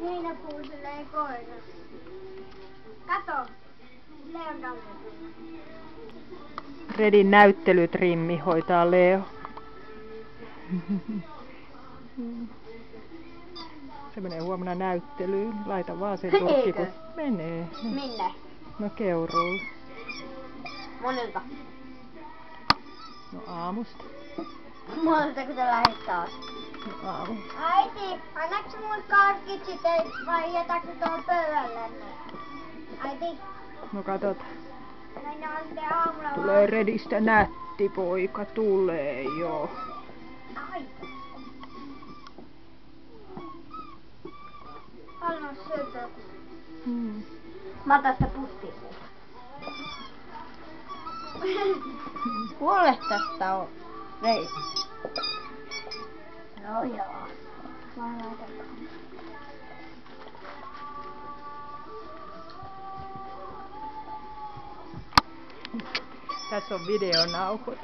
Heinäpuu silleen koira. Kato. Leon kameraa. Fredin näyttelytrimmi hoitaa Leo. Se menee huomenna näyttelyyn. Laita vaan sen turkki, kun menee. Minne? No Keuruulle. Monelta. No aamusta. Monelta kun sä lähet taas. No aamu. Äiti, annaks mulle karkit sitten vai jätätkö tuohon pöydälle? Äiti. No katsotaan. Näin on sitten aamulla. Tulee Redistä nätti poika, tulee jo. Ai. Anna syöpää. Mä otan sitä pussia. Kuule tästä on vei. No joo. Mä laitan. Tässä on videonauhot.